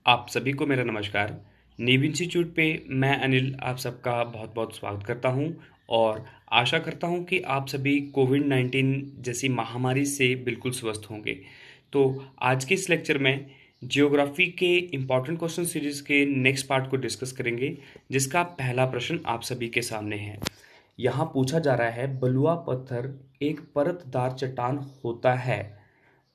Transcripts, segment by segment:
आप सभी को मेरा नमस्कार। नीव इंस्टीट्यूट पे मैं अनिल आप सबका बहुत बहुत स्वागत करता हूँ और आशा करता हूँ कि आप सभी कोविड-19 जैसी महामारी से बिल्कुल स्वस्थ होंगे। तो आज के इस लेक्चर में जियोग्राफी के इम्पॉर्टेंट क्वेश्चन सीरीज के नेक्स्ट पार्ट को डिस्कस करेंगे, जिसका पहला प्रश्न आप सभी के सामने है। यहाँ पूछा जा रहा है, बलुआ पत्थर एक परतदार चट्टान होता है,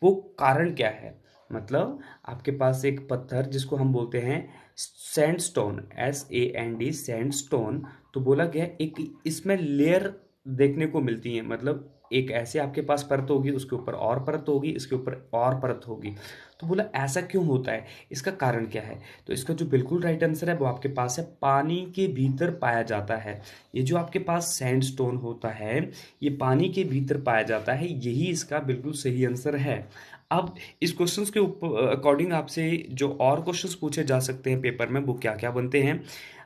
वो कारण क्या है? मतलब आपके पास एक पत्थर जिसको हम बोलते हैं सैंडस्टोन, SAND सैंडस्टोन। तो बोला गया एक इसमें लेयर देखने को मिलती है, मतलब एक ऐसे आपके पास परत होगी, उसके ऊपर और परत होगी, इसके ऊपर और परत होगी। तो बोला ऐसा क्यों होता है, इसका कारण क्या है? तो इसका जो बिल्कुल राइट आंसर है वो आपके पास है, पानी के भीतर पाया जाता है। ये जो आपके पास सैंडस्टोन होता है ये पानी के भीतर पाया जाता है, यही इसका बिल्कुल सही आंसर है। अब इस क्वेश्चंस के अकॉर्डिंग आपसे जो और क्वेश्चंस पूछे जा सकते हैं पेपर में, वो क्या क्या बनते हैं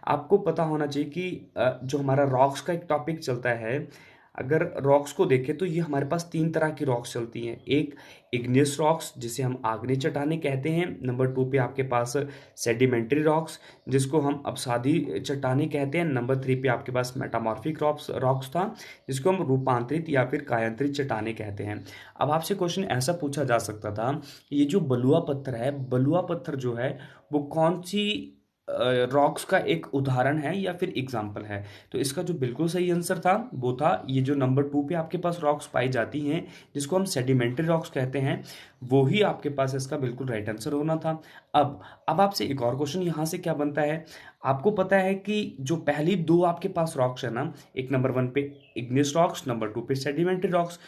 आपको पता होना चाहिए कि जो हमारा रॉक्स का एक टॉपिक चलता है, अगर रॉक्स को देखें तो ये हमारे पास तीन तरह की रॉक्स चलती हैं। एक इग्नियस रॉक्स जिसे हम आग्नेय चट्टानें कहते हैं, नंबर 2 पे आपके पास सेडिमेंट्री रॉक्स जिसको हम अपसादी चट्टानें कहते हैं, नंबर 3 पे आपके पास मेटामॉर्फिक रॉक्स रॉक्स था जिसको हम रूपांतरित या फिर कायांतरित चट्टानें कहते हैं। अब आपसे क्वेश्चन ऐसा पूछा जा सकता था, ये जो बलुआ पत्थर है, बलुआ पत्थर जो है वो कौन सी रॉक्स का एक उदाहरण है या फिर एग्जाम्पल है? तो इसका जो बिल्कुल सही आंसर था वो था ये जो नंबर 2 पे आपके पास रॉक्स पाई जाती हैं जिसको हम सेडिमेंट्री रॉक्स कहते हैं, वो ही आपके पास इसका बिल्कुल राइट आंसर होना था। अब आपसे एक और क्वेश्चन यहाँ से क्या बनता है, आपको पता है कि जो पहली दो आपके पास रॉक्स है ना, एक नंबर 1 पे इग्नियस रॉक्स, नंबर 2 पे सेडिमेंट्री रॉक्स,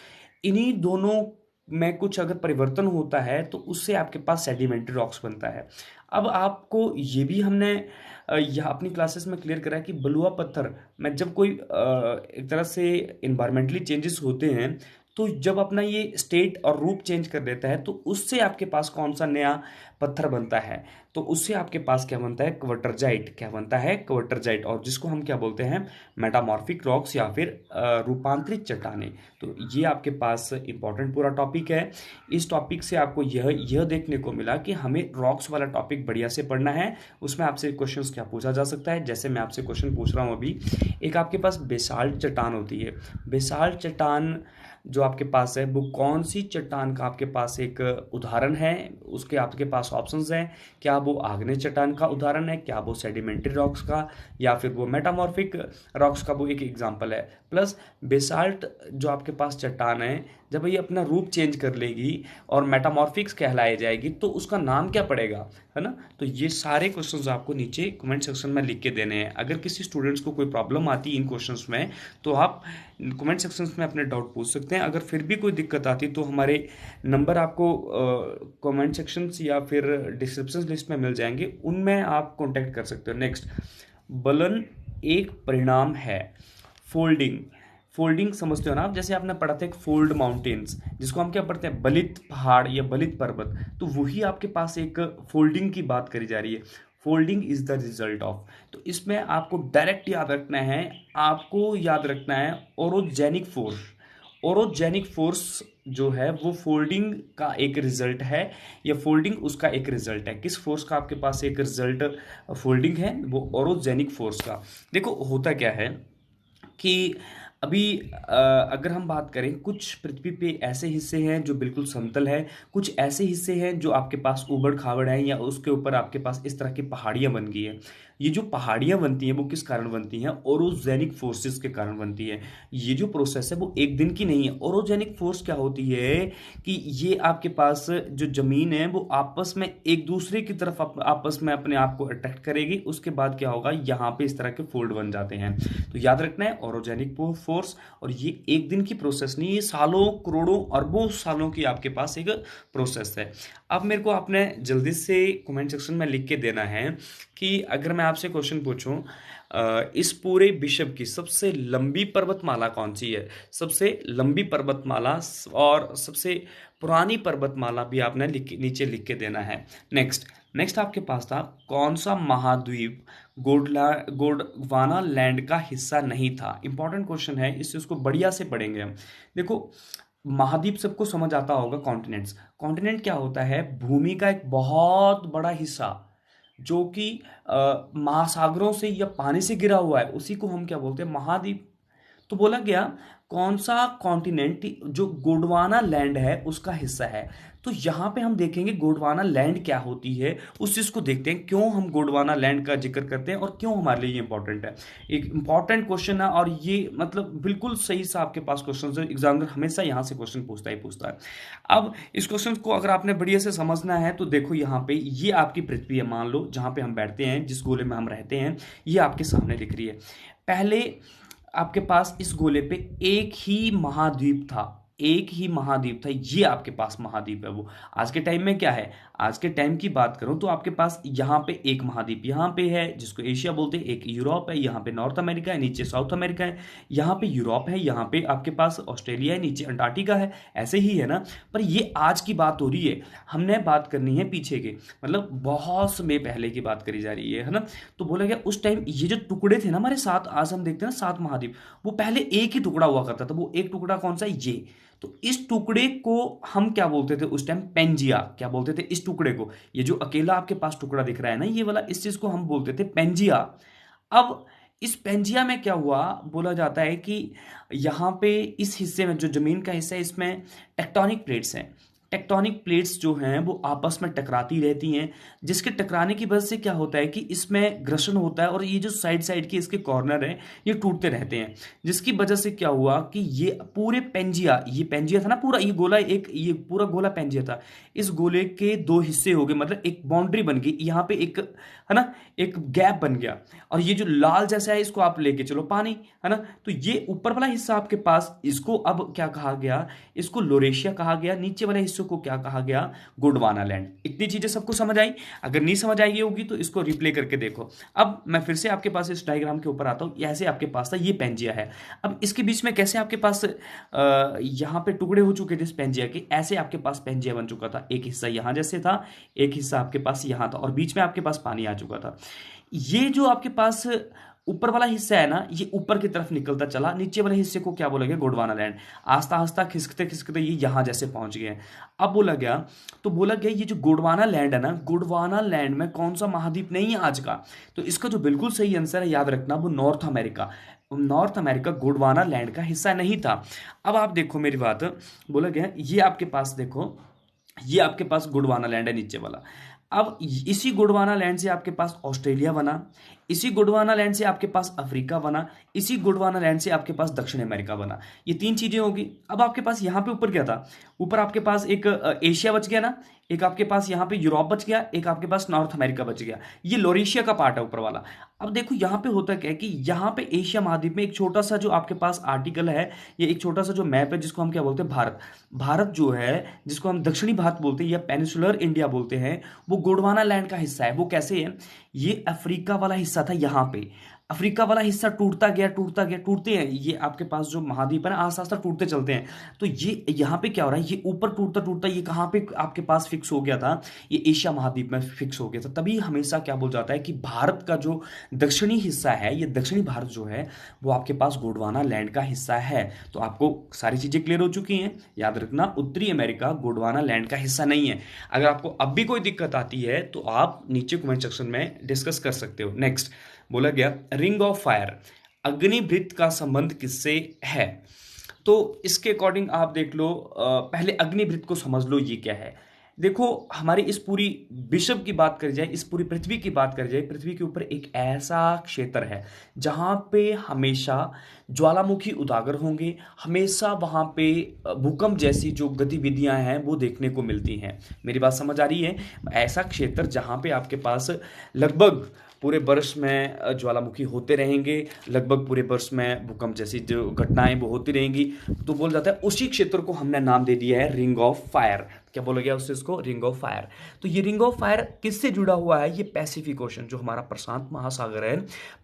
इन्हीं दोनों में कुछ अगर परिवर्तन होता है तो उससे आपके पास सेडिमेंट्री रॉक्स बनता है। अब आपको ये भी हमने यह अपनी क्लासेस में क्लियर करा है कि बलुआ पत्थर में जब कोई एक तरह से इन्वायरमेंटली चेंजेस होते हैं, तो जब अपना ये स्टेट और रूप चेंज कर देता है तो उससे आपके पास कौन सा नया पत्थर बनता है? तो उससे आपके पास क्या बनता है? क्वार्टरजाइट। क्या बनता है? क्वार्टरजाइट, और जिसको हम क्या बोलते हैं? मेटामॉर्फिक रॉक्स या फिर रूपांतरित चट्टानें। तो ये आपके पास इंपॉर्टेंट पूरा टॉपिक है। इस टॉपिक से आपको यह देखने को मिला कि हमें रॉक्स वाला टॉपिक बढ़िया से पढ़ना है। उसमें आपसे क्वेश्चंस क्या पूछा जा सकता है, जैसे मैं आपसे क्वेश्चन पूछ रहा हूँ अभी, एक आपके पास बेसाल्ट चट्टान होती है। बेसाल्ट चट्टान जो आपके पास है वो कौन सी चट्टान का आपके पास एक उदाहरण है? उसके आपके पास ऑप्शंस हैं, क्या वो आग्नेय चट्टान का उदाहरण है, क्या वो सेडिमेंट्री रॉक्स का, या फिर वो मेटामॉर्फिक रॉक्स का वो एक एग्जांपल है। प्लस बेसाल्ट जो आपके पास चट्टान है, जब ये अपना रूप चेंज कर लेगी और मेटामॉर्फिक्स कहलाई जाएगी तो उसका नाम क्या पड़ेगा, है ना? तो ये सारे क्वेश्चंस आपको नीचे कमेंट सेक्शन में लिख के देने हैं। अगर किसी स्टूडेंट्स को कोई प्रॉब्लम आती है इन क्वेश्चंस में तो आप कमेंट सेक्शन में अपने डाउट पूछ सकते हैं। अगर फिर भी कोई दिक्कत आती तो हमारे नंबर आपको कमेंट सेक्शन या फिर डिस्क्रिप्शन लिस्ट में मिल जाएंगे, उनमें आप कॉन्टेक्ट कर सकते हो। नेक्स्ट, बलन एक परिणाम है। फोल्डिंग, फोल्डिंग समझते हो ना आप? जैसे आपने पढ़ा था एक फोल्ड माउंटेन्स जिसको हम क्या पढ़ते हैं, बलित पहाड़ या बलित पर्वत, तो वही आपके पास एक फोल्डिंग की बात करी जा रही है। Folding is the result of, तो इसमें आपको डायरेक्ट याद रखना है, आपको याद रखना है ओरोजेनिक फोर्स। ओरोजेनिक फोर्स जो है वो फोल्डिंग का एक रिजल्ट है, या फोल्डिंग उसका एक रिजल्ट है। किस फोर्स का आपके पास एक रिजल्ट फोल्डिंग है? वो ओरोजेनिक फोर्स का। देखो होता क्या है कि अभी अगर हम बात करें, कुछ पृथ्वी पे ऐसे हिस्से हैं जो बिल्कुल समतल है, कुछ ऐसे हिस्से हैं जो आपके पास ऊबड़ खाबड़ है, या उसके ऊपर आपके पास इस तरह की पहाड़ियां बन गई है। ये जो पहाड़ियां बनती हैं वो किस कारण बनती हैं? ओरोजेनिक फोर्सेस के कारण बनती है। ये जो प्रोसेस है वो एक दिन की नहीं है। ओरोजेनिक फोर्स क्या होती है कि ये आपके पास जो जमीन है वो आपस में एक दूसरे की तरफ आपस में अपने आप को अट्रैक्ट करेगी, उसके बाद क्या होगा, यहाँ पे इस तरह के फोल्ड बन जाते हैं। तो याद रखना है ओरोजेनिक फोर्स, और ये एक दिन की प्रोसेस नहीं, ये सालों करोड़ों अरबों सालों की आपके पास एक प्रोसेस है। अब मेरे को आपने जल्दी से कमेंट सेक्शन में लिख के देना है कि अगर मैं आपसे क्वेश्चन पूछूं, इस पूरे विश्व की सबसे लंबी पर्वतमाला कौन सी है? सबसे लंबी पर्वतमाला और सबसे पुरानी पर्वतमाला भी आपने नीचे लिख के देना है। नेक्स्ट नेक्स्ट आपके पास था, कौन सा महाद्वीप गोंडवाना लैंड का हिस्सा नहीं था? इंपॉर्टेंट क्वेश्चन है, इससे उसको बढ़िया से पढ़ेंगे हम। देखो, महाद्वीप सबको समझ आता होगा, कॉन्टिनेंट्स। कॉन्टिनेंट क्या होता है? भूमि का एक बहुत बड़ा हिस्सा, जो कि महासागरों से या पानी से घिरा हुआ है, उसी को हम क्या बोलते हैं, महाद्वीप। तो बोला गया कौन सा कॉन्टिनेंट जो गोंडवाना लैंड है उसका हिस्सा है। तो यहां पे हम देखेंगे गोंडवाना लैंड क्या होती है, उस चीज को देखते हैं, क्यों हम गोंडवाना लैंड का जिक्र करते हैं और क्यों हमारे लिए ये इंपॉर्टेंट है। एक इंपॉर्टेंट क्वेश्चन है, और ये मतलब बिल्कुल सही सा आपके पास क्वेश्चन है, एग्जामिनर हमेशा यहां से क्वेश्चन पूछता ही पूछता है। अब इस क्वेश्चन को अगर आपने बढ़िया से समझना है तो देखो, यहाँ पे ये आपकी पृथ्वी है, मान लो जहां पे हम बैठते हैं, जिस गोले में हम रहते हैं, ये आपके सामने दिख रही है। पहले आपके पास इस गोले पे एक ही महाद्वीप था, एक ही महाद्वीप था, ये आपके पास महाद्वीप है वो। आज के टाइम में क्या है, आज के टाइम की बात करूं तो आपके पास यहाँ पे एक महाद्वीप यहाँ पे है जिसको एशिया बोलते हैं, एक यूरोप है, यहाँ पे नॉर्थ अमेरिका है, नीचे साउथ अमेरिका है, यहाँ पे यूरोप है, यहाँ पे आपके पास ऑस्ट्रेलिया है, नीचे अंटार्कटिका है, ऐसे ही है ना। पर ये आज की बात हो रही है, हमने बात करनी है पीछे के, मतलब बहुत समय पहले की बात करी जा रही है ना। तो बोला गया उस टाइम ये जो टुकड़े थे ना हमारे सात, आज हम देखते हैं ना सात महाद्वीप, वो पहले एक ही टुकड़ा हुआ करता था। वो एक टुकड़ा कौन सा है, ये। तो इस टुकड़े को हम क्या बोलते थे उस टाइम, पेंजिया। क्या बोलते थे इस टुकड़े को, ये जो अकेला आपके पास टुकड़ा दिख रहा है ना ये वाला, इस चीज को हम बोलते थे पेंजिया। अब इस पेंजिया में क्या हुआ, बोला जाता है कि यहां पे इस हिस्से में जो जमीन का हिस्सा है इसमें टेक्टोनिक प्लेट्स हैं। टेक्टोनिक प्लेट्स जो हैं वो आपस में टकराती रहती हैं, जिसके टकराने की वजह से क्या होता है कि इसमें घर्षण होता है, और ये जो साइड साइड के इसके कॉर्नर हैं ये टूटते रहते हैं, जिसकी वजह से क्या हुआ कि ये पूरे पेंजिया, ये पेंजिया था ना पूरा, ये गोला, एक ये पूरा गोला पेंजिया था, इस गोले के दो हिस्से हो गए, मतलब एक बाउंड्री बन गई, यहाँ पे एक है ना, एक गैप बन गया। और ये जो लाल जैसा है इसको आप लेके चलो पानी, है ना। तो ये ऊपर वाला हिस्सा आपके पास, इसको अब क्या कहा गया, इसको लोरेशिया कहा गया, नीचे वाले हिस्से को क्या कहा गया, गोंडवाना लैंड। इतनी चीजें सबको समझ आई, अगर नहीं समझ आई होगी तो इसको रिप्ले करके देखो। अब मैं फिर से आपके पास इस डायग्राम के ऊपर आता हूं, ऐसे आपके पास था, ये पेंजिया है। अब इसके बीच में कैसे आपके पास यहां पे टुकड़े हो चुके थे इस पेंजिया के, ऐसे आपके पास पेंजिया बन चुका था, एक हिस्सा यहां जैसे था, एक हिस्सा आपके पास यहां था, और बीच में आपके पास पानी आ चुका था। ये जो आपके पास ऊपर वाला हिस्सा है ना, ये ऊपर की तरफ निकलता चला, नीचे वाले हिस्से को क्या बोला गया, गोंडवाना लैंड। आस्ता आस्ता खिसकते खिसकते ये यहां जैसे पहुंच गए हैं। अब बोला गया, तो बोला गया ये जो गोंडवाना लैंड है ना, गोंडवाना लैंड में कौन सा महाद्वीप नहीं है आज का, तो इसका जो बिल्कुल सही आंसर है, याद रखना, वो north America. North America Gondwana land का हिस्सा नहीं था। अब आप देखो मेरी बात, बोला गया ये आपके पास देखो, ये आपके पास गोंडवाना लैंड है नीचे वाला। अब इसी गोंडवाना लैंड से आपके पास ऑस्ट्रेलिया बना, इसी गोंडवाना लैंड से आपके पास अफ्रीका बना, इसी गोंडवाना लैंड से आपके पास दक्षिण अमेरिका बना। ये तीन चीजें होगी। अब आपके पास यहां पे ऊपर क्या था, ऊपर आपके पास एक एशिया बच गया ना, एक आपके पास यहाँ पे यूरोप बच गया, एक आपके पास नॉर्थ अमेरिका बच गया, ये लोरेशिया का पार्ट है ऊपर वाला। अब देखो यहाँ पे होता क्या है कि यहाँ पे एशिया महाद्वीप में एक छोटा सा जो आपके पास आर्टिकल है, ये एक छोटा सा जो मैप है जिसको हम क्या बोलते हैं, भारत। भारत जो है, जिसको हम दक्षिणी भारत बोलते हैं या पेनिसुलर इंडिया बोलते हैं, वो गोंडवाना लैंड का हिस्सा है। वो कैसे है, ये अफ्रीका वाला हिस्सा था, यहाँ पे अफ्रीका वाला हिस्सा टूटता गया टूटता गया, टूटते हैं ये आपके पास जो महाद्वीप है ना, आस्ता आस्ता टूटते चलते हैं। तो ये यहाँ पे क्या हो रहा है, ये ऊपर टूटता टूटता ये कहाँ पे आपके पास फिक्स हो गया था, ये एशिया महाद्वीप में फिक्स हो गया था। तभी हमेशा क्या बोल जाता है कि भारत का जो दक्षिणी हिस्सा है, ये दक्षिणी भारत जो है वो आपके पास गोंडवाना लैंड का हिस्सा है। तो आपको सारी चीजें क्लियर हो चुकी हैं, याद रखना उत्तरी अमेरिका गोंडवाना लैंड का हिस्सा नहीं है। अगर आपको अब भी कोई दिक्कत आती है तो आप नीचे कमेंट सेक्शन में डिस्कस कर सकते हो। नेक्स्ट बोला गया रिंग ऑफ फायर, अग्निवृत्त का संबंध किससे है। तो इसके अकॉर्डिंग आप देख लो, पहले अग्निवृत्त को समझ लो ये क्या है। देखो हमारी इस पूरी विश्व की बात करी जाए, इस पूरी पृथ्वी की बात करी जाए, पृथ्वी के ऊपर एक ऐसा क्षेत्र है जहां पे हमेशा ज्वालामुखी उजागर होंगे, हमेशा वहां पे भूकंप जैसी जो गतिविधियां हैं वो देखने को मिलती हैं। मेरी बात समझ आ रही है, ऐसा क्षेत्र जहां पे आपके पास लगभग पूरे वर्ष में ज्वालामुखी होते रहेंगे, लगभग पूरे वर्ष में भूकंप जैसी जो घटनाएं वो होती रहेंगी, तो बोल जाता है उसी क्षेत्र को हमने नाम दे दिया है रिंग ऑफ फायर। क्या बोला गया उस चीज को, रिंग ऑफ फायर। तो ये रिंग ऑफ फायर किससे जुड़ा हुआ है, ये पैसिफिक ओशन जो हमारा प्रशांत महासागर है,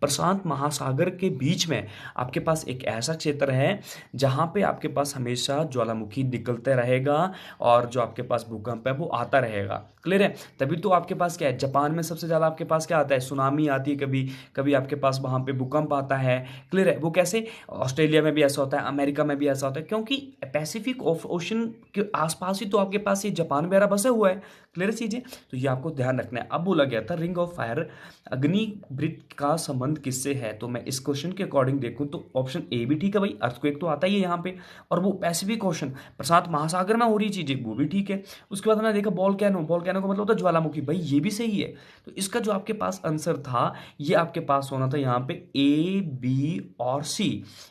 प्रशांत महासागर के बीच में आपके पास एक ऐसा क्षेत्र है जहां पे आपके पास हमेशा ज्वालामुखी निकलते रहेगा और जो आपके पास भूकंप है वो आता रहेगा। क्लियर है, तभी तो आपके पास क्या है, जापान में सबसे ज्यादा आपके पास क्या आता है, सुनामी आती है, कभी कभी आपके पास वहां पे भूकंप आता है। क्लियर है, वो कैसे, ऑस्ट्रेलिया में भी ऐसा होता है, अमेरिका में भी ऐसा होता है, क्योंकि पैसिफिक ओशन के आसपास ही तो आपके पास पास ये जापान वगैरह बसे हुआ है। क्लियर चीजें, तो ये आपको ध्यान रखना है। अब बोला गया था रिंग ऑफ फायर अग्निवृत्त का संबंध किससे है, तो मैं इस क्वेश्चन के अकॉर्डिंग देखूं तो ऑप्शन ए भी ठीक है भाई, अर्थक्वेक तो आता ही है यहाँ पे, और वो पैसिफिक ओशन प्रशांत महासागर में हो रही चीजें, वो भी ठीक है। उसके बाद मैंने देखा वोल्केनो, वोल्केनो का मतलब होता है ज्वालामुखी, भाई ये भी सही है। तो इसका जो आपके पास आंसर था ये आपके पास होना था यहाँ पे ए, बी और सी।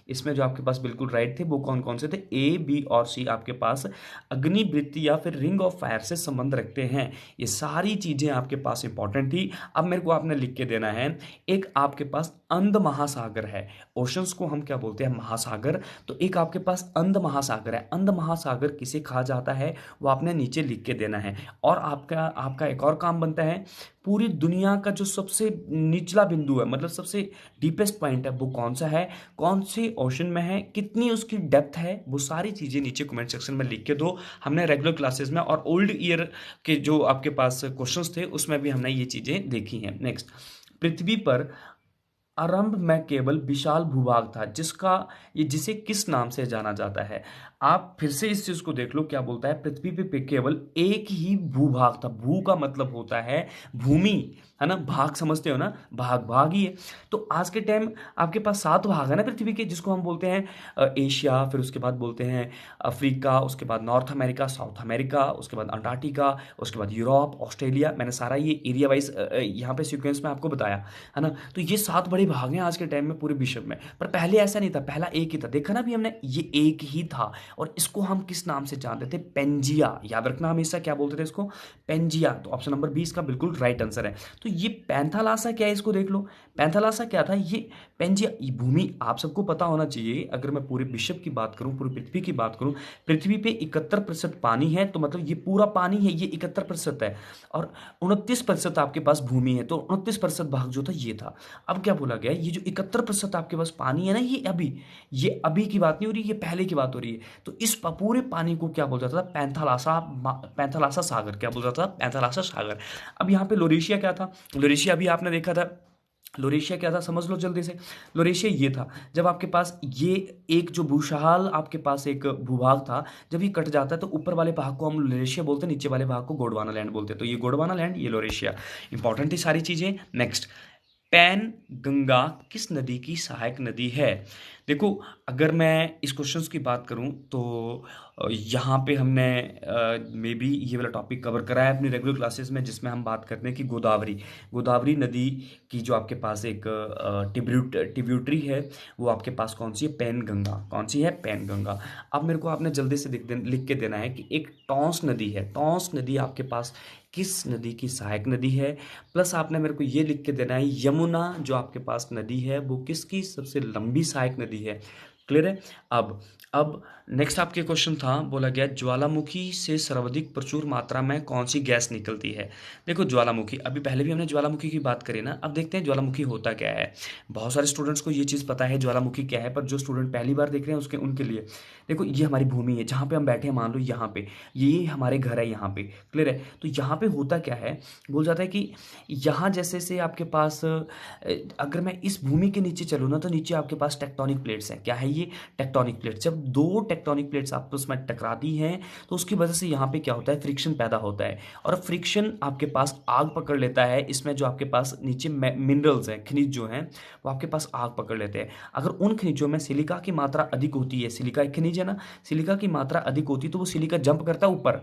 इसमें जो आपके पास बिल्कुल राइट थे वो कौन कौन से थे, ए, बी और सी आपके पास अग्निवृत्ति या फिर रिंग ऑफ फायर से संबंध रखते हैं। ये सारी चीजें आपके पास इंपॉर्टेंट थी। अब मेरे को आपने लिख के देना है, एक आपके पास अंध महासागर है, ओशंस को हम क्या बोलते हैं, महासागर, तो एक आपके पास अंध महासागर है। अंध महासागर किसे कहा जाता है वो आपने नीचे लिख के देना है। और आपका आपका एक और काम बनता है, पूरी दुनिया का जो सबसे निचला बिंदु है, मतलब सबसे डीपेस्ट पॉइंट है, वो कौन सा है, कौन से ओशन में है, कितनी उसकी डेप्थ है, वो सारी चीजें नीचे कमेंट सेक्शन में लिख के दो। हमने रेगुलर क्लासेस में और ओल्ड ईयर के जो आपके पास क्वेश्चंस थे उसमें भी हमने ये चीजें देखी हैं। नेक्स्ट, पृथ्वी पर आरंभ में केवल विशाल भूभाग था जिसका ये जिसे किस नाम से जाना जाता है। आप फिर से इस चीज को देख लो, क्या बोलता है, पृथ्वी पे केवल एक ही भूभाग था। भू का मतलब होता है भूमि, है ना, भाग समझते हो ना, भाग भाग ही है। तो आज के टाइम आपके पास 7 भाग है ना पृथ्वी के, जिसको हम बोलते हैं एशिया, फिर उसके बाद बोलते हैं अफ्रीका, उसके बाद नॉर्थ अमेरिका, साउथ अमेरिका, उसके बाद अंटार्कटिका, उसके बाद यूरोप, ऑस्ट्रेलिया। मैंने सारा ये एरिया वाइज यहाँ पे सीक्वेंस में आपको बताया, है ना। तो ये 7 बड़े भाग हैं आज के टाइम में पूरे विश्व में, पर पहले ऐसा नहीं था, पहला एक ही था। देखा ना भी हमने, ये एक ही था। और इसको हम किस नाम से जानते थे, पेंजिया। याद रखना हमेशा, क्या बोलते थे इसको, पेंजिया। तो ऑप्शन नंबर 20 का बिल्कुल राइट आंसर है। तो ये पैंथालासा क्या है, इसको देख लो, पैंथालासा क्या था, ये पेंजिया। ये भूमि आप सबको पता होना चाहिए। अगर मैं पूरे विश्व की बात करूं, पूरी पृथ्वी की बात करूं, पृथ्वी पे 71% पानी है, तो मतलब ये पूरा पानी है, ये 71% है। और 29% आपके पास भूमि है, तो 29% भाग जो था ये था। अब क्या बोला गया, ये जो 71% आपके पास पानी है ना, ये अभी की बात नहीं हो रही, ये पहले की बात हो रही है। तो इस पूरे पानी को क्या बोलता था, पैंथालासा सागर, क्या बोलता था, पैंथालासा सागर। अब यहाँ पे लोरेशिया क्या था, लोरेशिया अभी आपने देखा था, लोरेशिया क्या था समझ लो जल्दी से। लोरेशिया ये था, जब आपके पास ये एक जो भूशाल आपके पास एक भूभाग था, जब ये कट जाता है तो ऊपर वाले भाग को हम लोरेशिया बोलते हैं, नीचे वाले भाग को गोंडवाना लैंड बोलते हैं। तो ये गोंडवाना लैंड, ये लोरेशिया। इंपॉर्टेंट थी सारी चीजें। नेक्स्ट, पैन गंगा किस नदी की सहायक नदी है। देखो, अगर मैं इस क्वेश्चंस की बात करूं तो यहाँ पे हमने मे बी ये वाला टॉपिक कवर करा है अपनी रेगुलर क्लासेस में, जिसमें हम बात करते हैं कि गोदावरी, गोदावरी नदी की जो आपके पास एक ट्रिब्यूटरी है, वो आपके पास कौन सी है, पैन गंगा। कौन सी है, पैन गंगा। अब मेरे को आपने जल्दी से लिख के देना है कि एक टॉन्स नदी है, टॉन्स नदी आपके पास किस नदी की सहायक नदी है। प्लस आपने मेरे को ये लिख के देना है, यमुना जो आपके पास नदी है वो किसकी सबसे लंबी सहायक नदी है। क्लियर है। अब नेक्स्ट आपके क्वेश्चन था, बोला गया ज्वालामुखी से सर्वाधिक प्रचुर मात्रा में कौन सी गैस निकलती है। देखो ज्वालामुखी, अभी पहले भी हमने ज्वालामुखी की बात करी ना। अब देखते हैं ज्वालामुखी होता क्या है। बहुत सारे स्टूडेंट्स को ये चीज़ पता है ज्वालामुखी क्या है, पर जो स्टूडेंट पहली बार देख रहे हैं उसके उनके लिए देखो, ये हमारी भूमि है जहाँ पे हम बैठे हैं, मान लो यहाँ पे ये हमारे घर है यहाँ पे। क्लियर है। तो यहाँ पे होता क्या है, बोल जाता है कि यहाँ जैसे से आपके पास अगर मैं इस भूमि के नीचे चलूँ ना, तो नीचे आपके पास टेक्टोनिक प्लेट्स हैं। क्या है ये, टेक्टोनिक प्लेट्स। जब 2 टेक्टोनिक प्लेट्स आपस में टकराती हैं तो उसकी वजह से यहाँ पे क्या होता है, फ्रिक्शन पैदा होता है। और फ्रिक्शन आपके पास आग पकड़ लेता है। इसमें जो आपके पास नीचे मिनरल्स हैं, खनिज जो हैं, वो आपके पास आग पकड़ लेते हैं। अगर उन खनिजों में सिलिका की मात्रा अधिक होती है, सिलिका एक खनिज है ना, सिलिका की मात्रा अधिक होती है तो वो सिलिका जंप करता है ऊपर।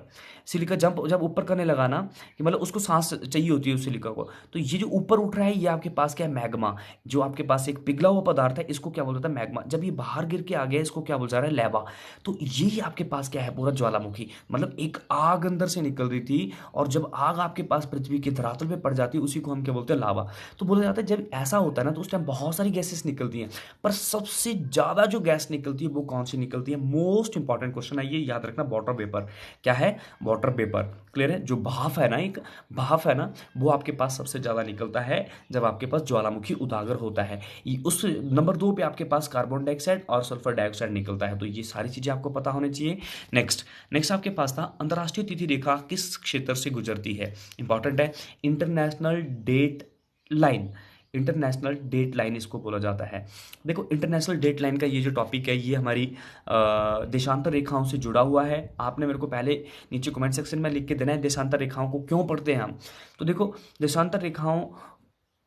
सिलिका जंप जब ऊपर करने लगा ना, कि मतलब उसको सांस चाहिए होती है उस सिलिका को, तो ये जो ऊपर उठ रहा है ये आपके पास क्या है, मैग्मा। जो आपके पास एक पिघला हुआ पदार्थ है, इसको क्या बोलता है, मैग्मा। जब ये बाहर गिर के आ गया, इसको क्या बोल जा रहा है, लेवा। तो ये आपके पास क्या है, पूरा ज्वालामुखी। मतलब एक आग अंदर से निकल रही थी, और जब आग आपके पास पृथ्वी के धरातल पे पड़ जाती है, उसी को हम क्या बोलते हैं, लावा। तो बोला जाता है जब ऐसा होता है ना, तो उस टाइम बहुत सारी गैसेस निकलती हैं, पर सबसे ज्यादा जो गैस निकलती है वो कौन सी निकलती है। मोस्ट इंपॉर्टेंट क्वेश्चन है ये, याद रखना, वाटर वेपर। क्या है, वाटर वेपर। क्लियर है। जो भाप है ना, एक भाप है ना, वो आपके पास सबसे ज्यादा निकलता है जब आपके पास ज्वालामुखी उजागर होता है। उस नंबर 2 पे आपके पास कार्बन डाइऑक्साइड और सल्फर डाइऑक्साइड निकलता है। तो ये सारी चीजें आपको पता होनी चाहिए। नेक्स्ट आपके पास था, अंतरराष्ट्रीय तिथि रेखा किस क्षेत्र से गुजरती है। इंपॉर्टेंट है, international date line. International date line इसको बोला जाता है। देखो, इंटरनेशनल डेट लाइन का ये जो टॉपिक है, ये हमारी देशांतर रेखाओं से जुड़ा हुआ है। आपने मेरे को पहले नीचे कमेंट सेक्शन में लिख के देना है देशांतर रेखाओं को क्यों पढ़ते हैं हम। तो देखो, देशांतर रेखाओं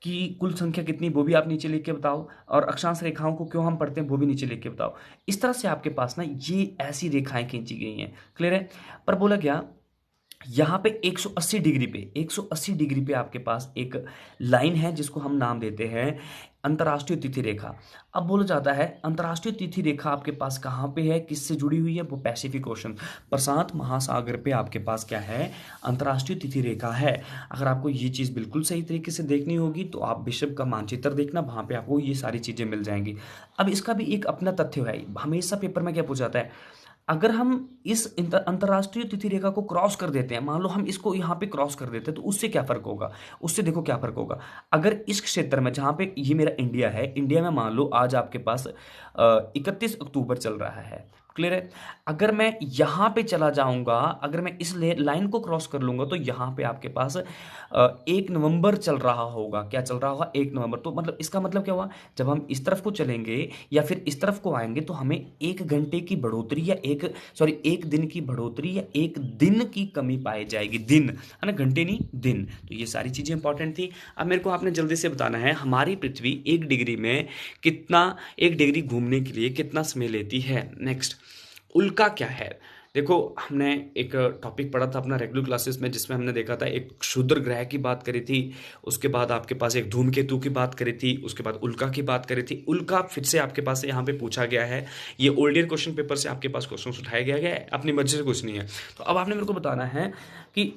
की कुल संख्या कितनी वो भी आप नीचे लिख के बताओ, और अक्षांश रेखाओं को क्यों हम पढ़ते हैं वो भी नीचे लिख के बताओ। इस तरह से आपके पास ना ये ऐसी रेखाएं खींची गई हैं। क्लियर है। पर बोला क्या, यहाँ पे 180 डिग्री पे आपके पास एक लाइन है जिसको हम नाम देते हैं अंतर्राष्ट्रीय तिथि रेखा। अब बोला जाता है अंतर्राष्ट्रीय तिथि रेखा आपके पास कहाँ पे है, किससे जुड़ी हुई है, वो पैसिफिक ओशन, प्रशांत महासागर पे आपके पास क्या है, अंतर्राष्ट्रीय तिथि रेखा है। अगर आपको ये चीज़ बिल्कुल सही तरीके से देखनी होगी तो आप विश्व का मानचित्र देखना, वहाँ पे आपको ये सारी चीज़ें मिल जाएंगी। अब इसका भी एक अपना तथ्य है, हमेशा पेपर में क्या पूछा जाता है, अगर हम इस अंतर्राष्ट्रीय तिथि रेखा को क्रॉस कर देते हैं, मान लो हम इसको यहाँ पे क्रॉस कर देते हैं, तो उससे क्या फर्क होगा। उससे देखो क्या फर्क होगा, अगर इस क्षेत्र में जहाँ पे ये मेरा इंडिया है, इंडिया में मान लो आज आपके पास 31 अक्टूबर चल रहा है। क्लियर है। अगर मैं यहाँ पे चला जाऊंगा, अगर मैं इस लाइन को क्रॉस कर लूंगा, तो यहाँ पे आपके पास 1 नवंबर चल रहा होगा। क्या चल रहा होगा, 1 नवंबर। तो मतलब इसका मतलब क्या हुआ, जब हम इस तरफ को चलेंगे या फिर इस तरफ को आएंगे तो हमें 1 घंटे की बढ़ोतरी या 1 दिन की बढ़ोतरी या 1 दिन की कमी पाई जाएगी। दिन है ना, घंटे नहीं, दिन। तो ये सारी चीजें इंपॉर्टेंट थी। अब मेरे को आपने जल्दी से बताना है, हमारी पृथ्वी 1 डिग्री में कितना, 1 डिग्री घूमने के लिए कितना समय लेती है। नेक्स्ट, उल्का क्या है। देखो, हमने एक टॉपिक पढ़ा था अपना रेगुलर क्लासेस में, जिसमें हमने देखा था एक क्षुद्र ग्रह की बात करी थी, उसके बाद आपके पास एक धूमकेतु की बात करी थी, उसके बाद उल्का की बात करी थी। उल्का फिर से आपके पास यहाँ पे पूछा गया है, ये ओल्ड ईयर क्वेश्चन पेपर से आपके पास क्वेश्चन उठाया गया है, अपनी मर्जी से कुछ नहीं है। तो अब आपने मेरे को बताना है कि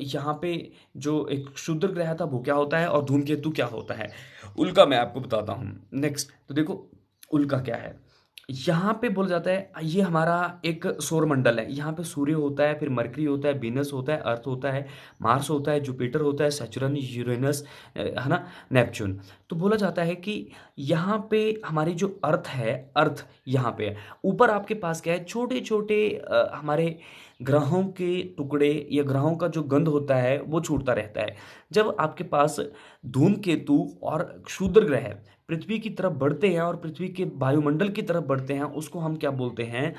यहाँ पे जो एक क्षुद्र ग्रह था वो क्या होता है और धूमकेतु क्या होता है। उल्का मैं आपको बताता हूँ। नेक्स्ट, तो देखो उल्का क्या है। यहाँ पे बोला जाता है ये हमारा एक सौर मंडल है, यहाँ पे सूर्य होता है, फिर मरकरी होता है, वीनस होता है, अर्थ होता है, मार्स होता है, जुपिटर होता है, सैचुरन, यूरेनस, है ना, नेपच्यून। तो बोला जाता है कि यहाँ पे हमारी जो अर्थ है, अर्थ यहाँ पे है। ऊपर आपके पास क्या है, छोटे छोटे हमारे ग्रहों के टुकड़े या ग्रहों का जो गंध होता है वो छूटता रहता है। जब आपके पास धूमकेतु और क्षुद्र ग्रह पृथ्वी की तरफ बढ़ते हैं और पृथ्वी के वायुमंडल की तरफ बढ़ते हैं, उसको हम क्या बोलते हैं,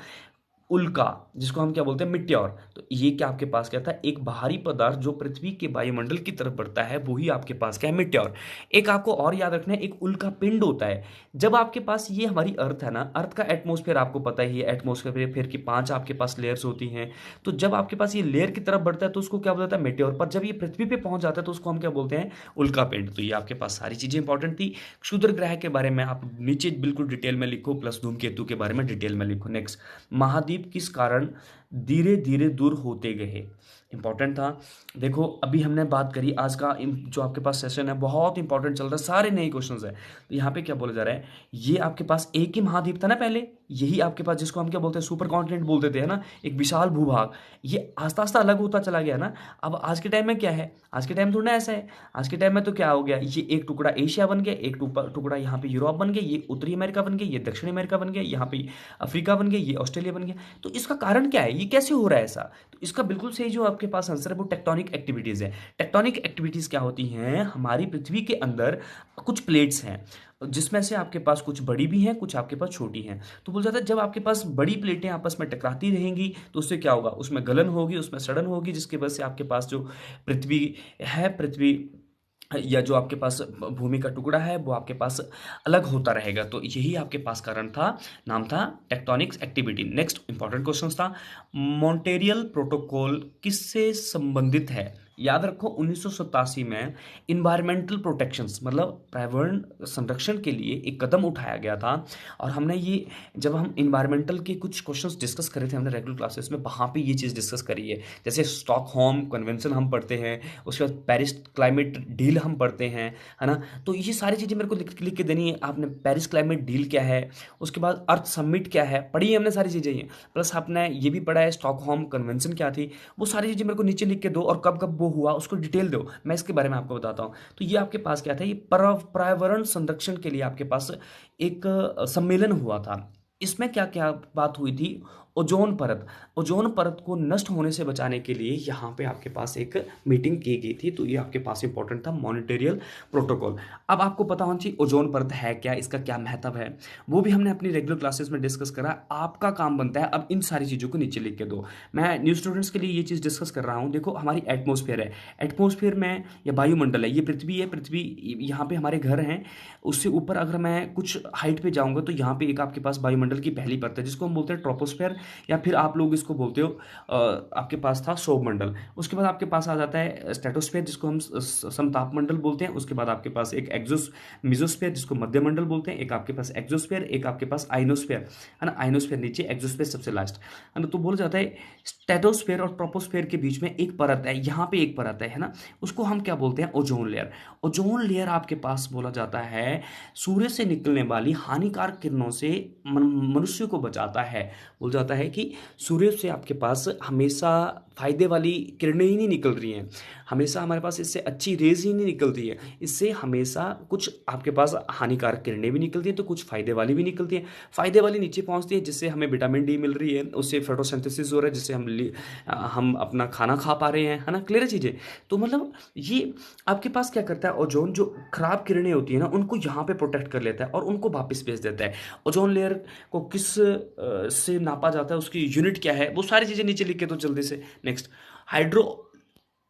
उल्का, जिसको हम क्या बोलते हैं, मिट्योर। तो ये क्या आपके पास क्या था, एक बाहरी पदार्थ जो पृथ्वी के वायुमंडल की तरफ बढ़ता है, वो ही आपके पास क्या है, मिट्योर। एक आपको और याद रखना है, एक उल्का पिंड होता है। जब आपके पास ये हमारी अर्थ है ना, अर्थ का एटमोस्फेयर आपको पता ही है, एटमोस्फेयर की 5 आपके पास लेयर्स होती हैं। तो जब आपके पास ये लेयर की तरफ बढ़ता है तो उसको क्या बोलता है, मिट्योर। पर जब ये पृथ्वी पे पहुंच जाता है तो उसको हम क्या बोलते हैं, उल्का पिंड। तो ये आपके पास सारी चीजें इंपॉर्टेंट थी। क्षुद्र ग्रह के बारे में आप नीचे बिल्कुल डिटेल में लिखो, प्लस धूमकेतु के बारे में डिटेल में लिखो। नेक्स्ट, महाद्वीप किस कारण धीरे धीरे दूर होते गए, इंपॉर्टेंट था। देखो, अभी हमने बात करी, आज का जो आपके पास सेशन है बहुत इंपॉर्टेंट चल रहा है, सारे नए क्वेश्चंस है। तो यहाँ पे क्या बोला जा रहा है, ये आपके पास एक ही महाद्वीप था ना पहले, यही आपके पास जिसको हम क्या बोलते हैं, सुपर कॉन्टिनेंट बोलते थे, है ना, एक विशाल भूभाग। ये आस्ता आस्ता अलग होता चला गया ना। अब आज के टाइम में क्या है, आज के टाइम थोड़ा ऐसा है, आज के टाइम में तो क्या हो गया, ये एक टुकड़ा एशिया बन गया, एक टुकड़ा यहाँ पे यूरोप बन गया, ये उत्तरी अमेरिका बन गया, ये दक्षिणी अमेरिका बन गया, यहाँ पे अफ्रीका बन गया, ये ऑस्ट्रेलिया बन गया। तो इसका कारण क्या है, ये कैसे हो रहा है ऐसा। तो इसका बिल्कुल सही जो आपके पास आंसर है वो टेक्टोनिक एक्टिविटीज है। टेक्टोनिक एक्टिविटीज क्या होती हैं, हमारी पृथ्वी के अंदर कुछ प्लेट्स हैं, जिसमें से आपके पास कुछ बड़ी भी हैं, कुछ आपके पास छोटी हैं। तो बोल जाता है जब आपके पास बड़ी प्लेटें आपस में टकराती रहेंगी तो उससे क्या होगा, उसमें गलन होगी, उसमें सड़न होगी, जिसकी वजह से आपके पास जो पृथ्वी है, पृथ्वी या जो आपके पास भूमि का टुकड़ा है वो आपके पास अलग होता रहेगा। तो यही आपके पास कारण था, नाम था tectonics activity. Next important question था, मॉन्ट्रियल प्रोटोकॉल किससे संबंधित है। याद रखो 1987 में इन्वायरमेंटल प्रोटेक्शंस मतलब पर्यावरण संरक्षण के लिए एक कदम उठाया गया था। और हमने ये, जब हम इन्वायरमेंटल के कुछ क्वेश्चंस डिस्कस करे थे हमने रेगुलर क्लासेस में, वहाँ पे ये चीज़ डिस्कस करी है। जैसे स्टॉकहोम कन्वेंशन हम पढ़ते हैं, उसके बाद पेरिस क्लाइमेट डील हम पढ़ते हैं, है ना। तो ये सारी चीज़ें मेरे को लिख के देनी है आपने। पेरिस क्लाइमेट डील क्या है, उसके बाद अर्थ समिट क्या है, पढ़ी है हमने सारी चीज़ें ये। प्लस आपने ये भी पढ़ा है स्टॉकहोम कन्वेंशन क्या थी, वो सारी चीज़ें मेरे को नीचे लिख के दो, और कब कब वो हुआ उसको डिटेल दो, मैं इसके बारे में आपको बताता हूँ। तो ये आपके पास क्या था, ये पर्यावरण संरक्षण के लिए आपके पास एक सम्मेलन हुआ था। इसमें क्या क्या बात हुई थी, ओजोन परत। ओजोन परत को नष्ट होने से बचाने के लिए यहाँ पे आपके पास एक मीटिंग की गई थी, तो ये आपके पास इंपॉर्टेंट था, मॉनिटरियल प्रोटोकॉल। अब आपको पता होना चाहिए ओजोन परत है क्या, इसका क्या महत्व है, वो भी हमने अपनी रेगुलर क्लासेस में डिस्कस करा। आपका काम बनता है अब इन सारी चीज़ों को नीचे लिख के दो। मैं न्यू स्टूडेंट्स के लिए ये चीज़ डिस्कस कर रहा हूँ। देखो हमारी एटमोसफेयर है, एटमोसफेयर में या वायुमंडल है, ये पृथ्वी है, पृथ्वी यहाँ पे हमारे घर हैं, उससे ऊपर अगर मैं कुछ हाइट पे जाऊंगा तो यहाँ पे एक आपके पास वायुमंडल की पहली परत है जिसको हम बोलते हैं ट्रोपोस्फेयर, या फिर आप लोग इसको बोलते हो आपके पास था सौरमंडल। उसके बाद आपके पास आ जाता है स्ट्रेटोस्फेयर जिसको हम समतापमंडल बोलते हैं। उसके बाद आपके पास एक एक्सोस मिजोस्फेयर जिसको मध्यमंडल बोलते हैं, एक आपके पास एक्सोस्फेयर, एक आपके पास आइनोस्फेयर, है ना, आइनोस्फेयर नीचे, एक्सोस्फेयर सबसे लास्ट, है ना। तो बोला जाता है स्ट्रेटोस्फेयर और ट्रोपोस्फेयर के बीच में एक परत है, यहाँ पे एक परत है ना, उसको हम क्या बोलते हैं, ओजोन लेयर। ओजोन लेयर आपके पास बोला जाता है सूर्य से निकलने वाली हानिकारक किरणों से मनुष्य को बचाता है। बोला जाता है कि सूर्य से आपके पास हमेशा फायदे वाली किरणें ही नहीं निकल रही हैं, हमेशा हमारे पास इससे अच्छी रेज ही नहीं निकलती है, इससे हमेशा कुछ आपके पास हानिकारक किरणें भी निकलती हैं तो कुछ फायदे वाली भी निकलती हैं। फायदे वाली नीचे पहुंचती है जिससे हमें विटामिन डी मिल रही है, उससे फोटोसिंथेसिस हो रहा है जिससे हम अपना खाना खा पा रहे हैं, है ना, क्लियर चीज़ें। तो मतलब ये आपके पास क्या करता है, ओजोन जो खराब किरणें होती है ना उनको यहाँ पे प्रोटेक्ट कर लेता है और उनको वापस भेज देता है। ओजोन लेयर को किस से नापा जाता है, उसकी यूनिट क्या है, वो सारी चीज़ें नीचे लिख के तो जल्दी से। नेक्स्ट, हाइड्रो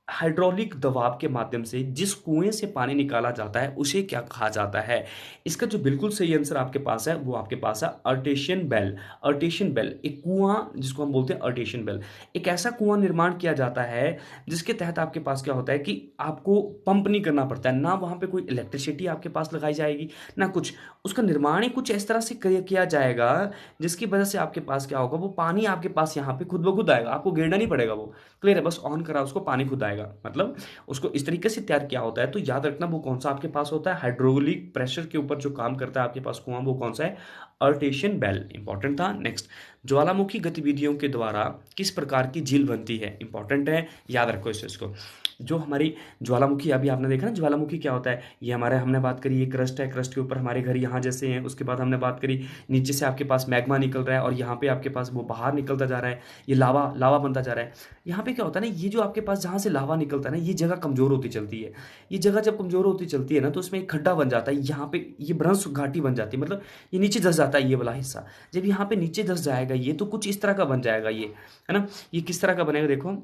हाइड्रोलिक दबाव के माध्यम से जिस कुएं से पानी निकाला जाता है उसे क्या कहा जाता है। इसका जो बिल्कुल सही आंसर आपके पास है वो आपके पास है अर्टेशियन बेल। अर्टेशियन बेल एक कुआं जिसको हम बोलते हैं अर्टेशियन बेल, एक ऐसा कुआं निर्माण किया जाता है जिसके तहत आपके पास क्या होता है कि आपको पंप नहीं करना पड़ता है, ना वहां पे कोई इलेक्ट्रिसिटी आपके पास लगाई जाएगी ना कुछ, उसका निर्माण ही कुछ इस तरह से किया जाएगा जिसकी वजह से आपके पास क्या होगा, वो पानी आपके पास यहाँ पे खुद ब खुद आएगा, आपको गिरना नहीं पड़ेगा। वो क्लियर है, बस ऑन करा उसको पानी खुद आएगा, मतलब उसको इस तरीके से तैयार किया होता है। तो याद रखना वो कौन सा आपके पास होता है, हाइड्रोलिक प्रेशर के ऊपर जो काम करता है आपके पास कुआं, वो कौन सा है, अर्टेशियन बेल, इंपॉर्टेंट था। नेक्स्ट, ज्वालामुखी गतिविधियों के द्वारा किस प्रकार की झील बनती है, इंपॉर्टेंट है, याद रखो इस चीज को। जो हमारी ज्वालामुखी, अभी आपने देखा ना ज्वालामुखी क्या होता है, ये हमारे हमने बात करी ये क्रस्ट है, क्रस्ट के ऊपर हमारे घर यहाँ जैसे हैं। उसके बाद हमने बात करी नीचे से आपके पास मैग्मा निकल रहा है और यहाँ पे आपके पास वो बाहर निकलता जा रहा है, ये लावा लावा बनता जा रहा है। यहाँ पे क्या होता है ना, ये जो आपके पास जहाँ से लावा निकलता है ना, ये जगह कमजोर होती चलती है। ये जगह जब कमजोर होती चलती है ना तो उसमें एक खड्डा बन जाता है, यहाँ पे ये भ्रंश घाटी बन जाती है, मतलब ये नीचे धस जाता है ये वाला हिस्सा। जब यहाँ पे नीचे धस जाएगा ये तो कुछ इस तरह का बन जाएगा ये, है ना। ये किस तरह का बनेगा, देखो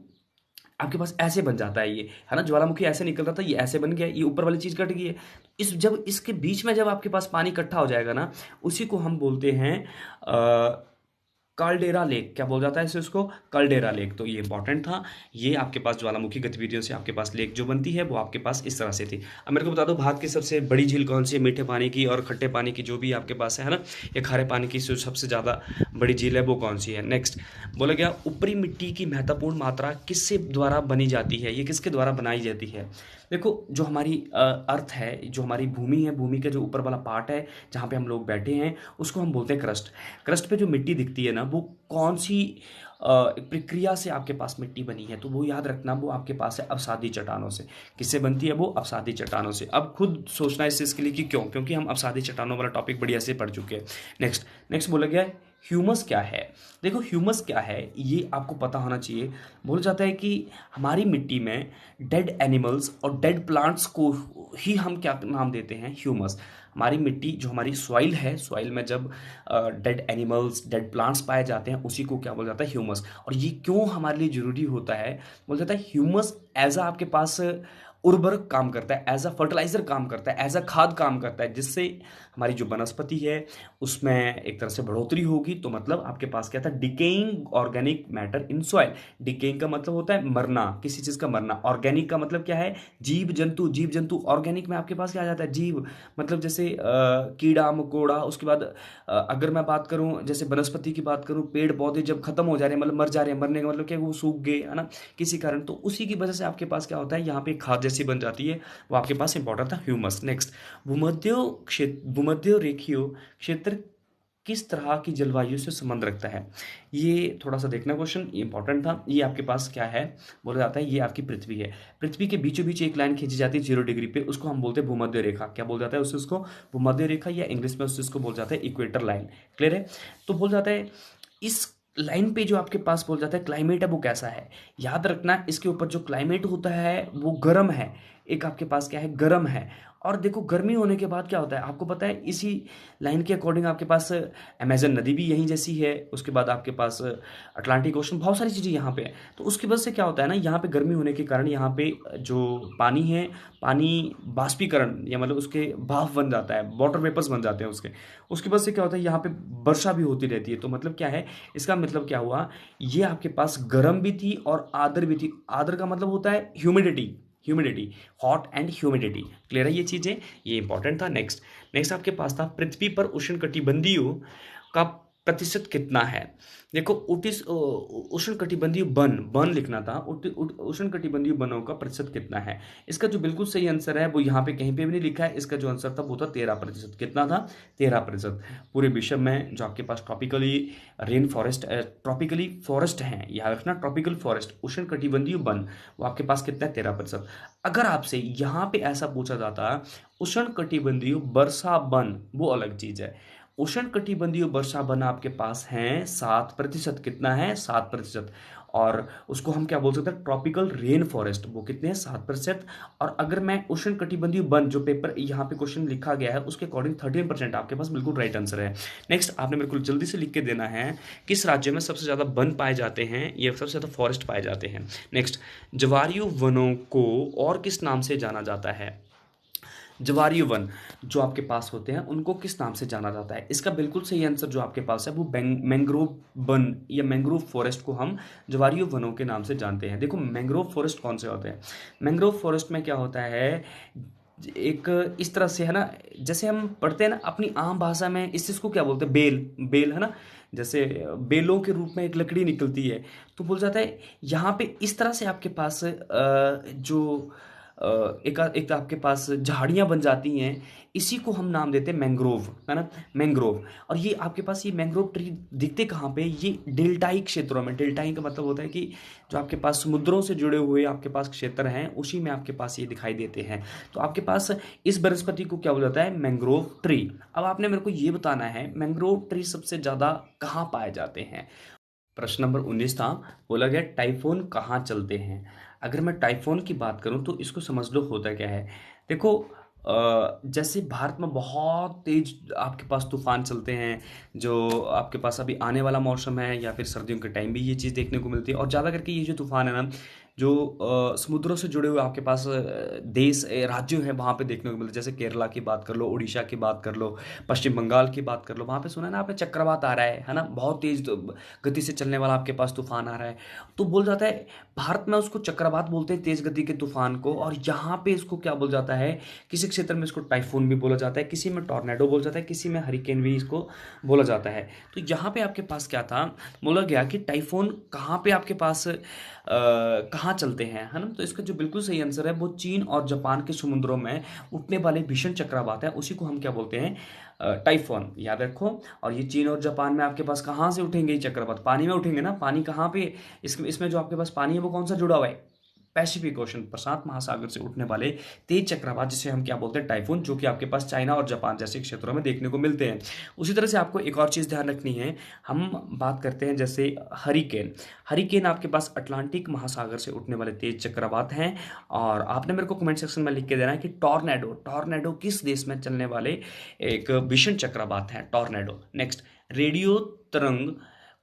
आपके पास ऐसे बन जाता है ये, है ना, ज्वालामुखी ऐसे निकल रहा था ये ऐसे बन गया, ये ऊपर वाली चीज कट गई है। इस जब इसके बीच में जब आपके पास पानी इकट्ठा हो जाएगा ना, उसी को हम बोलते हैं काल्डेरा लेक, क्या बोल जाता है इसे, उसको काल्डेरा लेक। तो ये इंपॉर्टेंट था, ये आपके पास ज्वालामुखी गतिविधियों से आपके पास लेक जो बनती है वो आपके पास इस तरह से थी। अब मेरे को बता दो भारत की सबसे बड़ी झील कौन सी है, मीठे पानी की और खट्टे पानी की जो भी आपके पास है ना, या खारे पानी की जो सबसे ज़्यादा बड़ी झील है वो कौन सी है। नेक्स्ट बोला गया ऊपरी मिट्टी की महत्वपूर्ण मात्रा किससे द्वारा बनी जाती है, ये किसके द्वारा बनाई जाती है। देखो जो हमारी अर्थ है, जो हमारी भूमि है, भूमि का जो ऊपर वाला पार्ट है जहाँ पे हम लोग बैठे हैं उसको हम बोलते हैं क्रस्ट। क्रस्ट पे जो मिट्टी दिखती है ना वो कौन सी प्रक्रिया से आपके पास मिट्टी बनी है, तो वो याद रखना वो आपके पास है अवसादी चट्टानों से। किससे बनती है, वो अवसादी चट्टानों से। अब खुद सोचना इस चीज़ के लिए कि क्यों, क्योंकि हम अवसादी चट्टानों वाला टॉपिक बढ़िया से पढ़ चुके हैं। नेक्स्ट नेक्स्ट बोला गया है ह्यूमस क्या है। देखो ह्यूमस क्या है ये आपको पता होना चाहिए। बोला जाता है कि हमारी मिट्टी में डेड एनिमल्स और डेड प्लांट्स को ही हम क्या नाम देते हैं, ह्यूमस। हमारी मिट्टी जो हमारी सॉइल है, सॉइल में जब डेड एनिमल्स डेड प्लांट्स पाए जाते हैं उसी को क्या बोला जाता है, ह्यूमस। और ये क्यों हमारे लिए जरूरी होता है, बोला जाता है ह्यूमस एज अ आपके पास उर्वरक काम करता है, एज अ फर्टिलाइजर काम करता है, एज अ खाद काम करता है, जिससे हमारी जो वनस्पति है उसमें एक तरह से बढ़ोतरी होगी। तो मतलब आपके पास क्या था, decaying organic matter in soil. Decaying का मतलब होता है मरना, किसी चीज का मरना। ऑर्गेनिक का मतलब क्या है, जीव जंतु, जीव जंतु। ऑर्गेनिक में आपके पास क्या आ जाता है, जीव, मतलब जैसे कीड़ा मकोड़ा। उसके बाद अगर मैं बात करूं जैसे वनस्पति की बात करूं, पेड़ पौधे जब खत्म हो जा रहे हैं मतलब मर जा रहे हैं, मरने का मतलब क्या है, वो सूख गए, है ना, किसी कारण, तो उसी की वजह से आपके पास क्या होता है, यहाँ पे खाद जैसी बन जाती है, वो आपके पास इंपॉर्टेंट था ह्यूमस। नेक्स्ट, भूमध्य रेखीय क्षेत्र किस तरह की जलवायु से संबंध रखता है, ये थोड़ा सा देखना क्वेश्चन, ये इंपॉर्टेंट था। ये आपके पास क्या है, बोला जाता है ये आपकी पृथ्वी है। पृथ्वी के बीचों बीच एक लाइन खींची जाती है 0 डिग्री पे, उसको हम बोलते हैं भूमध्य रेखा। क्या बोल जाता है उससे, उसको भूमध्य रेखा, या इंग्लिश में उसको बोल जाता है इक्वेटर लाइन। क्लियर है। तो बोल जाता है इस लाइन पे जो आपके पास बोल जाता है क्लाइमेट है वो कैसा है, याद रखना इसके ऊपर जो क्लाइमेट होता है वो गर्म है, एक आपके पास क्या है गर्म है। और देखो गर्मी होने के बाद क्या होता है आपको पता है, इसी लाइन के अकॉर्डिंग आपके पास अमेजन नदी भी यहीं जैसी है, उसके बाद आपके पास अटलांटिक ओशन, बहुत सारी चीज़ें यहाँ पे है। तो उसकी वजह से क्या होता है ना, यहाँ पे गर्मी होने के कारण यहाँ पे जो पानी है, पानी बाष्पीकरण या मतलब उसके भाप बन जाता है, वाटर वेपर्स बन जाते हैं उसके, उसकी वजह से क्या होता है यहाँ पे वर्षा भी होती रहती है। तो मतलब क्या है, इसका मतलब क्या हुआ, ये आपके पास गर्म भी थी और आर्द्र भी थी। आर्द्र का मतलब होता है humidity, humidity, hot and humidity. Clear है ये चीजें, ये इंपॉर्टेंट था। नेक्स्ट, नेक्स्ट आपके पास था पृथ्वी पर उष्णकटिबंधीयों का प्रतिशत कितना है। देखो उष्णकटिबंधीय वन, वन लिखना था, उष्णकटिबंधीय वनों का प्रतिशत कितना है। इसका जो बिल्कुल सही आंसर है वो यहाँ पे कहीं पे भी नहीं लिखा है, इसका जो आंसर था वो था 13%। कितना था, 13%। पूरे विश्व में जो आपके पास ट्रॉपिकली रेन फॉरेस्ट, ट्रॉपिकली फॉरेस्ट हैं, याद रखना ट्रॉपिकल फॉरेस्ट, उष्णकटिबंधीय वन, वो आपके पास कितना है, 13%। अगर आपसे यहाँ पे ऐसा पूछा जाता उष्णकटिबंधीय वर्षा वन, वो अलग चीज है। उष्णकटिबंधीय वर्षा वन आपके पास है 7%। कितना है, 7%। और उसको हम क्या बोल सकते हैं, ट्रॉपिकल रेन फॉरेस्ट, वो कितने हैं, 7%। और अगर मैं उष्णकटिबंधीय वन, जो पेपर यहाँ पे क्वेश्चन लिखा गया है उसके अकॉर्डिंग 13%, आपके पास बिल्कुल राइट आंसर है। नेक्स्ट आपने बिल्कुल जल्दी से लिख के देना है, किस राज्य में सबसे ज्यादा वन पाए जाते हैं, ये सबसे ज्यादा फॉरेस्ट पाए जाते हैं। नेक्स्ट, जवारियो वनों को और किस नाम से जाना जाता है। जवारियो वन जो आपके पास होते हैं उनको किस नाम से जाना जाता है। इसका बिल्कुल सही आंसर जो आपके पास है वो मैंग्रोव वन या मैंग्रोव फॉरेस्ट को हम जवारियो वनों के नाम से जानते हैं। देखो मैंग्रोव फॉरेस्ट कौन से होते हैं, मैंग्रोव फॉरेस्ट में क्या होता है, एक इस तरह से है ना, जैसे हम पढ़ते हैं ना अपनी आम भाषा में, इस चीज़ को क्या बोलते हैं, बेल, बेल है ना, जैसे बेलों के रूप में एक लकड़ी निकलती है। तो बोल जाता है यहाँ पे इस तरह से आपके पास जो एक तो आपके पास झाड़ियाँ बन जाती हैं, इसी को हम नाम देते हैं मैंग्रोव, है ना, मैंग्रोव। और ये आपके पास ये मैंग्रोव ट्री दिखते कहाँ पे, ये डेल्टाई क्षेत्रों में। डेल्टाई का मतलब होता है कि जो आपके पास समुद्रों से जुड़े हुए आपके पास क्षेत्र हैं उसी में आपके पास ये दिखाई देते हैं। तो आपके पास इस वनस्पति को क्या बोला जाता है, मैंग्रोव ट्री। अब आपने मेरे को ये बताना है मैंग्रोव ट्री सबसे ज़्यादा कहाँ पाए जाते हैं। प्रश्न नंबर 19 था, बोला गया टाइफून कहाँ चलते हैं। अगर मैं टाइफून की बात करूं तो इसको समझ लो होता क्या है। देखो जैसे भारत में बहुत तेज आपके पास तूफान चलते हैं, जो आपके पास अभी आने वाला मौसम है या फिर सर्दियों के टाइम भी ये चीज़ देखने को मिलती है। और ज़्यादा करके ये जो तूफान है ना, जो समुद्रों से जुड़े हुए आपके पास देश राज्य हैं वहाँ पे देखने को मिलते हैं। जैसे केरला की बात कर लो, उड़ीसा की बात कर लो, पश्चिम बंगाल की बात कर लो, वहाँ पे सुना है ना आपने चक्रवात आ रहा है ना, बहुत तेज गति से चलने वाला आपके पास तूफान आ रहा है। तो बोल जाता है भारत में उसको चक्रवात बोलते हैं, तेज गति के तूफान को। और यहाँ पे इसको क्या बोल जाता है, किसी क्षेत्र में इसको टाइफून भी बोला जाता है, किसी में टॉर्नेडो बोला जाता है, किसी में हरिकेन भी इसको बोला जाता है। तो यहाँ पे आपके पास क्या था, बोला गया कि टाइफून कहाँ पे आपके पास कहाँ चलते हैं, है ना। तो इसका जो बिल्कुल सही आंसर है वो चीन और जापान के समुद्रों में उठने वाले भीषण चक्रवात है, उसी को हम क्या बोलते हैं, टाइफून, याद रखो। और ये चीन और जापान में आपके पास कहाँ से उठेंगे ये चक्रवात, पानी में उठेंगे ना। पानी कहाँ पे, इसमें जो आपके पास पानी है वो कौन सा जुड़ा हुआ है, पैसिफिक ओशन, प्रशांत महासागर से उठने वाले तेज चक्रवात, जिसे हम क्या बोलते हैं, टाइफून, जो कि आपके पास चाइना और जापान जैसे क्षेत्रों में देखने को मिलते हैं। उसी तरह से आपको एक और चीज़ ध्यान रखनी है, हम बात करते हैं जैसे हरिकेन। हरिकेन आपके पास अटलांटिक महासागर से उठने वाले तेज चक्रवात हैं। और आपने मेरे को कमेंट सेक्शन में लिख के देना है कि टॉर्नेडो, टॉर्नेडो किस देश में चलने वाले एक भीषण चक्रवात है, टॉर्नेडो। नेक्स्ट, रेडियो तरंग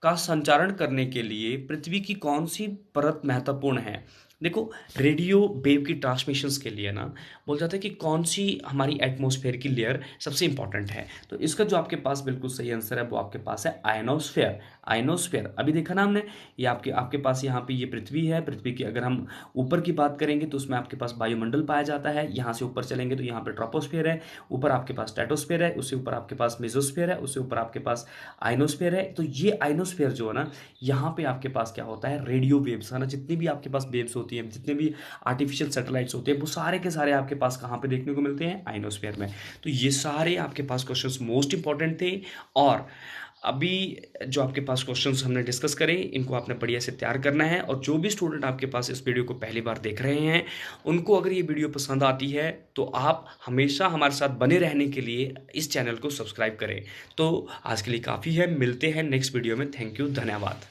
का संचारण करने के लिए पृथ्वी की कौन सी परत महत्वपूर्ण है। देखो रेडियो वेव की ट्रांसमिशंस के लिए ना बोल जाता है कि कौन सी हमारी एटमॉस्फेयर की लेयर सबसे इंपॉर्टेंट है। तो इसका जो आपके पास बिल्कुल सही आंसर है वो आपके पास है आयनोस्फेयर। आयनोस्फेयर अभी देखा ना हमने, ये आपके आपके पास यहाँ पे ये पृथ्वी है, पृथ्वी की अगर हम ऊपर की बात करेंगे तो उसमें आपके पास वायुमंडल पाया जाता है। यहाँ से ऊपर चलेंगे तो यहाँ पे ट्रोपोस्फेयर है, ऊपर आपके पास स्ट्रेटोस्फेयर है, उससे ऊपर आपके पास मेसोस्फेयर है, उससे ऊपर आपके पास आइनोस्फेयर है। तो ये आइनोस्फेयर जो है ना, यहाँ पे आपके पास क्या होता है, रेडियो वेव्स, है ना, जितनी भी आपके पास वेव्स होती हैं, जितने भी आर्टिफिशियल सैटेलाइट्स होते हैं, वो सारे के सारे आपके पास कहाँ पे देखने को मिलते हैं, आइनोस्फेयर में। तो ये सारे आपके पास क्वेश्चंस मोस्ट इंपॉर्टेंट थे। और अभी जो आपके पास क्वेश्चंस हमने डिस्कस करे, इनको आपने बढ़िया से तैयार करना है। और जो भी स्टूडेंट आपके पास इस वीडियो को पहली बार देख रहे हैं, उनको अगर ये वीडियो पसंद आती है तो आप हमेशा हमारे साथ बने रहने के लिए इस चैनल को सब्सक्राइब करें। तो आज के लिए काफ़ी है, मिलते हैं नेक्स्ट वीडियो में। थैंक यू, धन्यवाद।